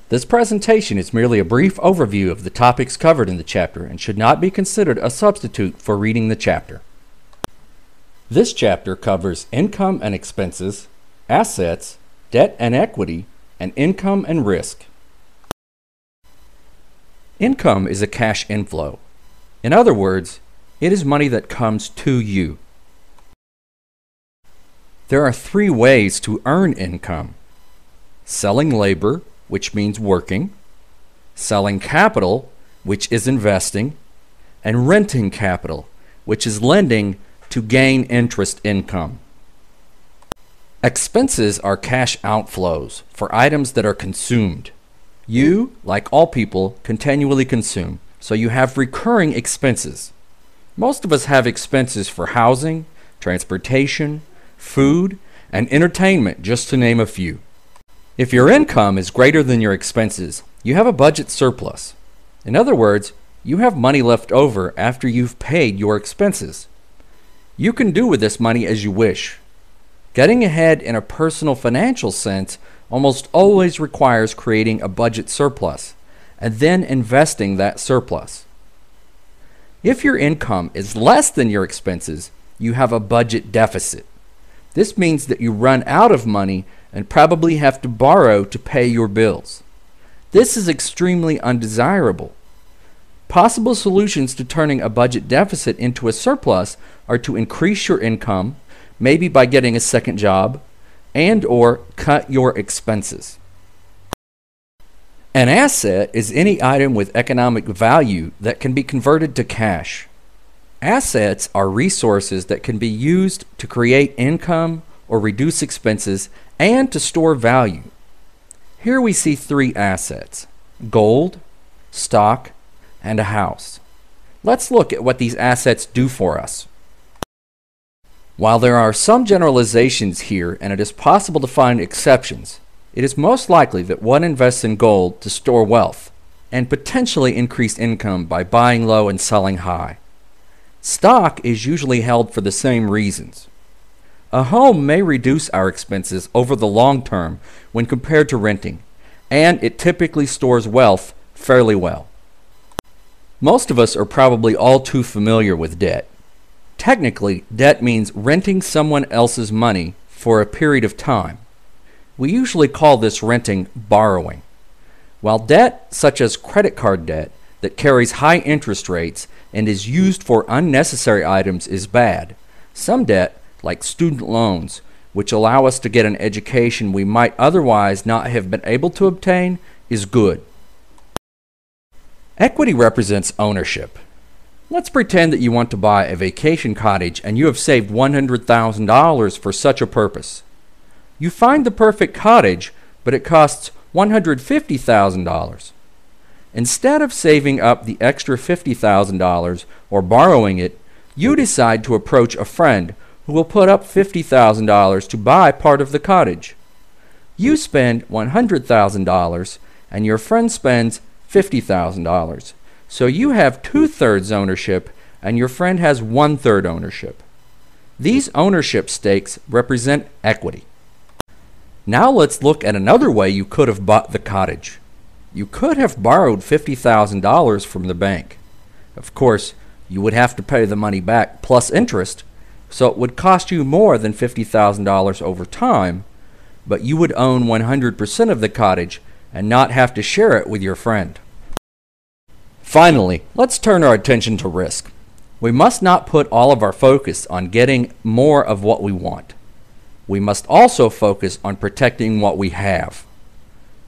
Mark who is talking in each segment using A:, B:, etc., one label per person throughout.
A: This presentation is merely a brief overview of the topics covered in the chapter and should not be considered a substitute for reading the chapter. This chapter covers income and expenses, assets, debt and equity, and income and risk. Income is a cash inflow. In other words, it is money that comes to you. There are three ways to earn income: selling labor, which means working; selling capital, which is investing; and renting capital, which is lending to gain interest income. Expenses are cash outflows for items that are consumed. You, like all people, continually consume, so you have recurring expenses. Most of us have expenses for housing, transportation, food, and entertainment, just to name a few. If your income is greater than your expenses, you have a budget surplus. In other words, you have money left over after you've paid your expenses. You can do with this money as you wish. Getting ahead in a personal financial sense almost always requires creating a budget surplus and then investing that surplus. If your income is less than your expenses, you have a budget deficit. This means that you run out of money and probably have to borrow to pay your bills. This is extremely undesirable. Possible solutions to turning a budget deficit into a surplus are to increase your income, maybe by getting a second job, and/or cut your expenses. An asset is any item with economic value that can be converted to cash. Assets are resources that can be used to create income or reduce expenses and to store value. Here we see three assets: gold, stock, and a house. Let's look at what these assets do for us. While there are some generalizations here and it is possible to find exceptions, it is most likely that one invests in gold to store wealth and potentially increase income by buying low and selling high. Stock is usually held for the same reasons. A home may reduce our expenses over the long term when compared to renting, and it typically stores wealth fairly well. Most of us are probably all too familiar with debt. Technically, debt means renting someone else's money for a period of time. We usually call this renting borrowing. While debt, such as credit card debt, that carries high interest rates and is used for unnecessary items is bad, some debt, like student loans, which allow us to get an education we might otherwise not have been able to obtain, is good. Equity represents ownership. Let's pretend that you want to buy a vacation cottage and you have saved $100,000 for such a purpose. You find the perfect cottage, but it costs $150,000. Instead of saving up the extra $50,000 or borrowing it, you decide to approach a friend who will put up $50,000 to buy part of the cottage. You spend $100,000 and your friend spends $50,000. So you have 2/3 ownership and your friend has 1/3 ownership. These ownership stakes represent equity. Now let's look at another way you could have bought the cottage. You could have borrowed $50,000 from the bank. Of course, you would have to pay the money back plus interest, so it would cost you more than $50,000 over time, but you would own 100% of the cottage and not have to share it with your friend. Finally, let's turn our attention to risk. We must not put all of our focus on getting more of what we want. We must also focus on protecting what we have.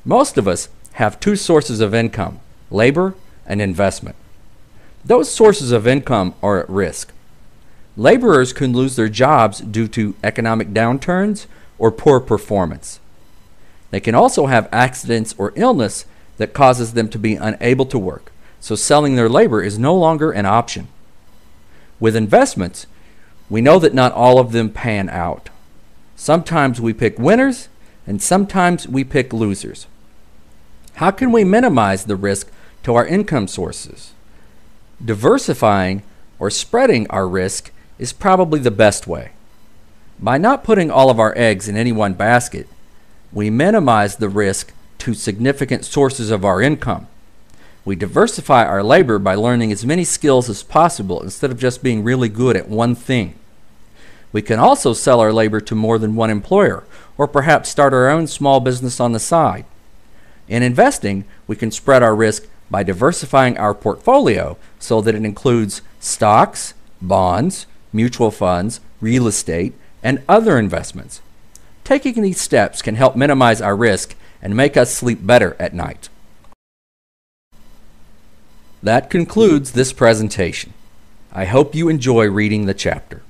A: Most of us have two sources of income: labor and investment. Those sources of income are at risk. Laborers can lose their jobs due to economic downturns or poor performance. They can also have accidents or illness that causes them to be unable to work, so selling their labor is no longer an option. With investments, we know that not all of them pan out. Sometimes we pick winners, and sometimes we pick losers. How can we minimize the risk to our income sources? Diversifying or spreading our risk is probably the best way. By not putting all of our eggs in any one basket, we minimize the risk to significant sources of our income. We diversify our labor by learning as many skills as possible instead of just being really good at one thing. We can also sell our labor to more than one employer, or perhaps start our own small business on the side. In investing, we can spread our risk by diversifying our portfolio so that it includes stocks, bonds, mutual funds, real estate, and other investments. Taking these steps can help minimize our risk and make us sleep better at night. That concludes this presentation. I hope you enjoy reading the chapter.